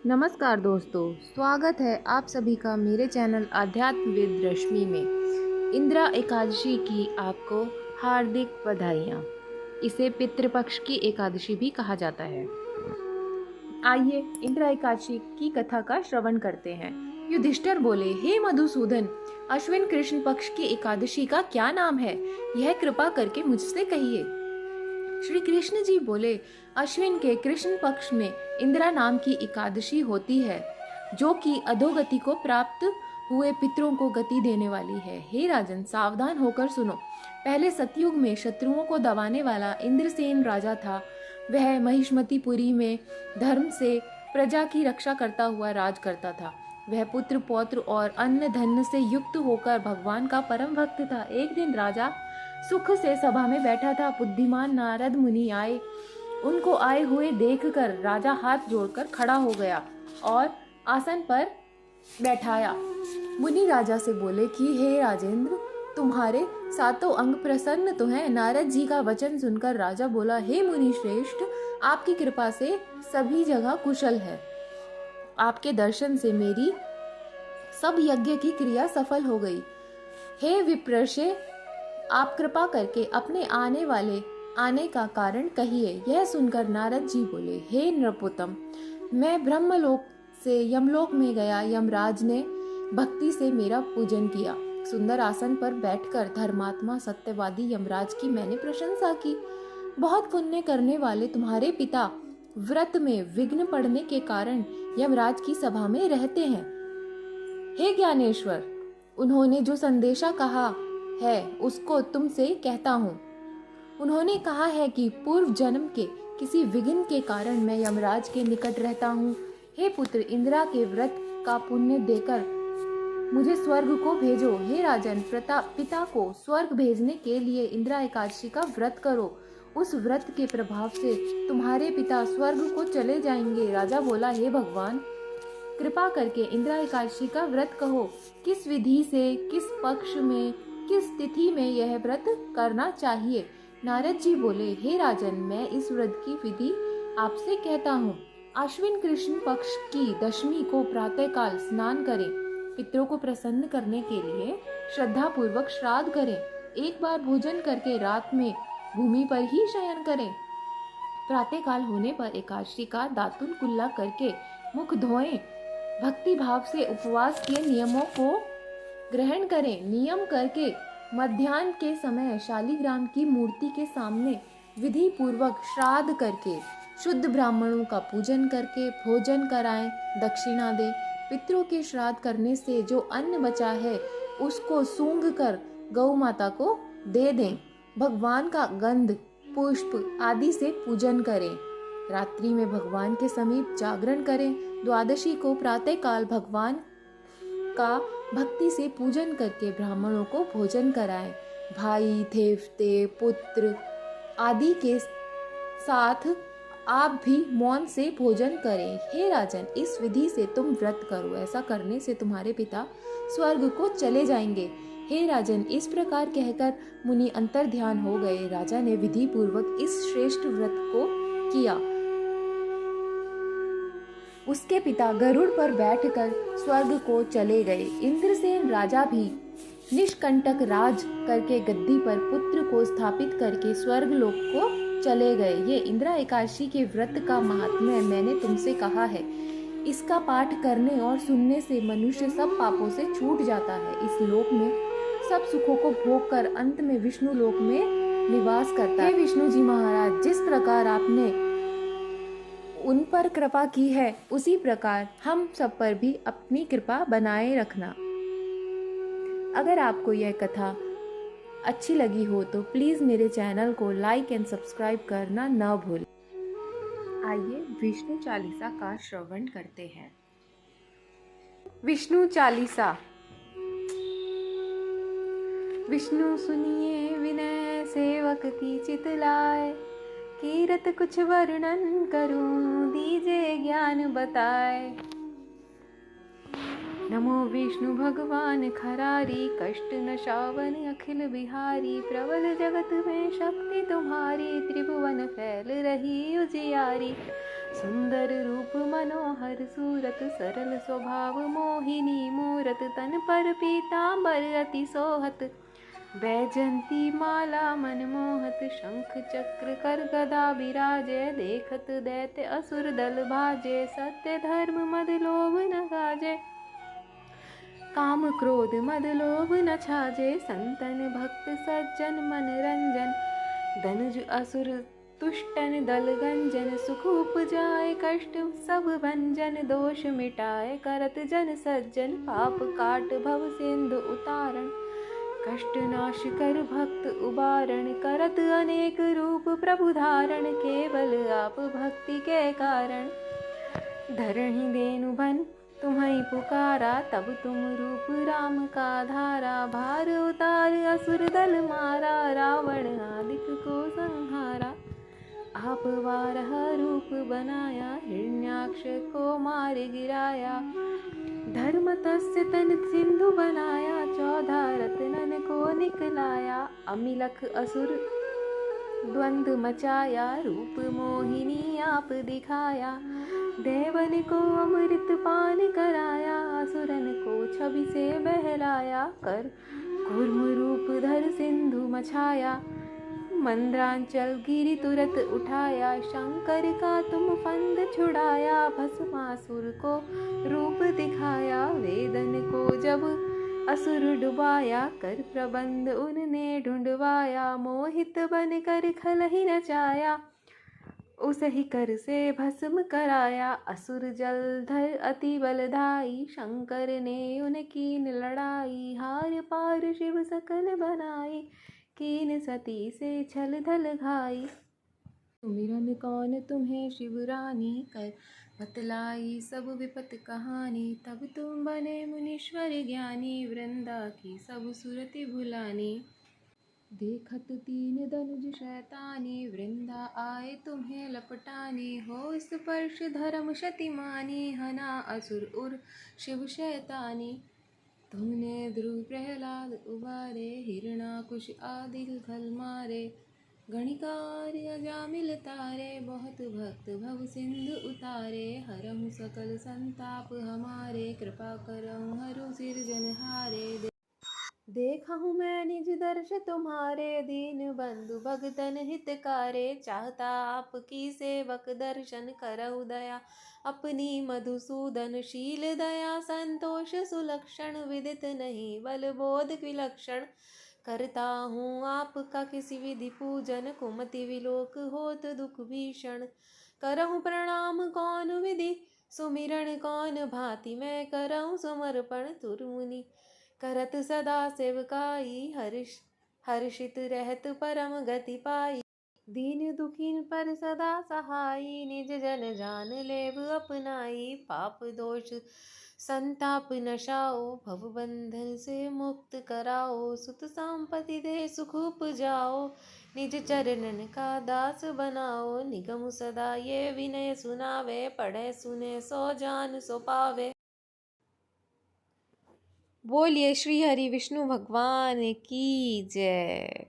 नमस्कार दोस्तों, स्वागत है आप सभी का मेरे चैनल आध्यात्मविद रश्मि में। इंदिरा एकादशी की आपको हार्दिक बधाइयाँ। इसे पितृपक्ष की एकादशी भी कहा जाता है। आइए इंदिरा एकादशी की कथा का श्रवण करते हैं। युधिष्ठिर बोले, हे मधुसूदन, अश्विन कृष्ण पक्ष की एकादशी का क्या नाम है? यह कृपा करके मुझसे कहिए। श्री कृष्ण जी बोले, अश्विन के कृष्ण पक्ष में इंदिरा नाम की एकादशी होती है, जो कि अधोगति को प्राप्त हुए पितरों को गति देने वाली है। हे राजन, सावधान होकर सुनो। पहले सतयुग में शत्रुओं को दबाने वाला इंद्रसेन राजा था। वह महिष्मतिपुरी में धर्म से प्रजा की रक्षा करता हुआ राज करता था। वह पुत्र पौत्र और अन्य धन से युक्त होकर भगवान का परम भक्त था। एक दिन राजा सुख से सभा में बैठा था। बुद्धिमान नारद मुनि आए। उनको आए हुए देखकर राजा हाथ जोड़कर खड़ा हो गया और आसन पर बैठाया। मुनि राजा से बोले कि हे राजेंद्र, तुम्हारे सातों अंग प्रसन्न तो हैं। नारद जी का वचन सुनकर राजा बोला, हे मुनि श्रेष्ठ, आपकी कृपा से सभी जगह कुशल है। आपके दर्शन से मेरी सब यज्ञ की क्रिया सफल हो गई। हे विप्रशे, आप कृपा करके अपने आने का कारण कहिए। यह सुनकर नारद जी बोले, हे नृपोत्तम, मैं ब्रह्मलोक से यमलोक में गया। यमराज ने भक्ति से मेरा पूजन किया। सुंदर आसन पर बैठकर धर्मात्मा सत्यवादी यमराज की मैंने प्रशंसा की। बहुत पुण्य करने वाले तुम्हारे पिता व्रत में विघ्न पड़ने के कारण यमराज की सभा में रहते हैं। हे ज्ञानेश्वर, उन्होंने जो संदेशा कहा है उसको तुमसे कहता हूँ। उन्होंने कहा है कि पूर्व जन्म के किसी विघ्न के कारण मैं यमराज के निकट रहता हूँ। हे पुत्र, इंदिरा के व्रत का पुण्य देकर मुझे स्वर्ग को भेजो। हे राजन, पिता को स्वर्ग भेजने के लिए इंदिरा एकादशी का व्रत करो। उस व्रत के प्रभाव से तुम्हारे पिता स्वर्ग को चले जाएंगे। राजा बोला, हे भगवान, कृपा करके इंदिरा एकादशी का व्रत कहो। किस विधि से, किस पक्ष में, किस तिथि में यह व्रत करना चाहिए? नारद जी बोले, हे राजन, मैं इस व्रत की विधि आपसे कहता हूँ। अश्विन कृष्ण पक्ष की दशमी को प्रातःकाल स्नान करें। पितरों को प्रसन्न करने के लिए श्रद्धा पूर्वक श्राद्ध करें। एक बार भोजन करके रात में भूमि पर ही शयन करें। प्रातःकाल होने पर एकादशी का दातुन कुल्ला करके मुख धोएं। भक्ति भाव से उपवास के नियमों को ग्रहण करें। नियम करके मध्याह्न के समय शालिग्राम की मूर्ति के सामने विधि पूर्वक श्राद्ध करके शुद्ध ब्राह्मणों का पूजन करके भोजन कराएं, दक्षिणा दें। पितरों के श्राद्ध करने से जो अन्न बचा है उसको सूंघ कर गौ माता को दे दें। भगवान का गंध, पुष्प आदि से पूजन करें। रात्रि में भगवान के समीप जागरण करें। द्वादशी को प्रातःकाल भगवान का भक्ति से पूजन करके ब्राह्मणों को भोजन कराएं। भाई, देवते, पुत्र आदि के साथ आप भी मौन से भोजन करें। हे राजन, इस विधि से तुम व्रत करो। ऐसा करने से तुम्हारे पिता स्वर्ग को चले जाएंगे। हे राजन, इस प्रकार कहकर मुनि अंतर ध्यान हो गए। राजा ने विधि पूर्वक इस श्रेष्ठ व्रत को किया। उसके पिता गरुड़ पर बैठकर स्वर्ग को चले गए। इंद्रसेन राजा भी निष्कंटक राज करके गद्दी पर पुत्र को स्थापित करके स्वर्ग लोक को चले गए। ये इंदिरा एकादशी के व्रत का महात्म्य मैंने तुमसे कहा है। इसका पाठ करने और सुनने से मनुष्य सब पापों से छूट जाता है। इस लोक में सब सुखों को भोग कर अंत में विष्णु लोक में निवास करता है। विष्णु जी महाराज, जिस प्रकार आपने उन पर कृपा की है, उसी प्रकार हम सब पर भी अपनी कृपा बनाए रखना। अगर आपको यह कथा अच्छी लगी हो तो प्लीज मेरे चैनल को लाइक एंड सब्सक्राइब करना न भूलें। आइए विष्णु चालीसा का श्रवण करते हैं। विष्णु चालीसा। विष्णु सुनिए विनय सेवक की चितलाए, कीरत कुछ वर्णन करूं, दीजे ज्ञान बताए। नमो विष्णु भगवान खरारी, कष्ट नशावन अखिल बिहारी। प्रबल जगत में शक्ति तुम्हारी, त्रिभुवन फैल रही उजियारी। सुंदर रूप मनोहर सुंदर सूरत सरल स्वभाव मोहिनी मूरत तन पर पीतांबर अति सोहत बैजंती माला मनमोहत शंख चक्र कर गदा विराजे देखत दैत्य असुर दल भाजे सत्य धर्म मद लोभ न गाजे काम क्रोध मद लोभ न छाजे संतन भक्त सज्जन मनरंजन धनुज असुर तुष्टन दल गंजन सुख उपजाए कष्ट सब भंजन दोष मिटाए करत जन सज्जन पाप काट भव सिंधु उतारण कष्ट नाश कर भक्त उबारण करत अनेक रूप प्रभु धारण केवल आप भक्ति के कारण धरणि देनु बन तुम्हें पुकारा तब तुम रूप राम का धारा भार उतार असुर दल मारा रावण आदिक को संहारा आप बारह रूप बनाया हिरण्याक्ष को मार गिराया धर्म तस्य तन सिंधु बनाया 14 रत्नन को निकलाया अमिलख असुर द्वंद्व मचाया रूप मोहिनी आप दिखाया देवन को अमृत पान कराया असुरन को छवि से बहलाया कर कूर्म रूप धर सिंधु मछाया मंद्रांचल गिरि तुरत उठाया शंकर का तुम फंद छुड़ाया भस्मासुर को रूप दिखाया वेदन को जब असुर डुबाया कर प्रबंध उनने ढूंढवाया मोहित बन कर खल ही नचाया उस ही कर से भस्म कराया असुर जलधर अति बलधाई शंकर ने उनकी लड़ाई हार पार शिव सकल बनाई कीन सती से छल धल घाई सुमिरन कौन तुम्हें शिवरानी कर बतलाई सब विपत कहानी तब तुम बने मुनीश्वर ज्ञानी वृंदा की सब सुरति भुलानी देखत 3 धनुज शैतानी वृंदा आए तुम्हें लपटानी हो स्पर्श धर्म शतिमानी हना असुर उर शिव शैतानी तुमने ध्रुव प्रहलाद उबारे हिरणाकुश आदि खल मारे गणिकार अजामिल तारे बहुत भक्त भव सिंधु उतारे हरहु सकल संताप हमारे कृपा करहु हरु सिरजनहारे देखहु मैं निज दर्श तुम्हारे दीन बंधु भगतन हितकारे चाहता आपकी सेवक दर्शन करहु दया अपनी मधुसूदन शील दया संतोष सुलक्षण विदित नहीं बल बोध विलक्षण करता हूँ आपका किसी विधि पूजन कुमति विलोक होत दुख भीषण करहु प्रणाम कौन विधि सुमिरन कौन भांति मैं करहु समर्पण तुरमुनि करत सदा सेवकाई हर्षित रहत परम गति पाई दीन दुखीन पर सदा सहाई निज जन जान लेव अपनाई पाप दोष संताप नशाओ भव बंधन से मुक्त कराओ सुत संपत्ति दे सुख उपजाओ निज चरणन का दास बनाओ निगम सदा ये विनय सुनावे पढ़े सुने सो जान सो पावे। बोलिए श्री हरि विष्णु भगवान की जय।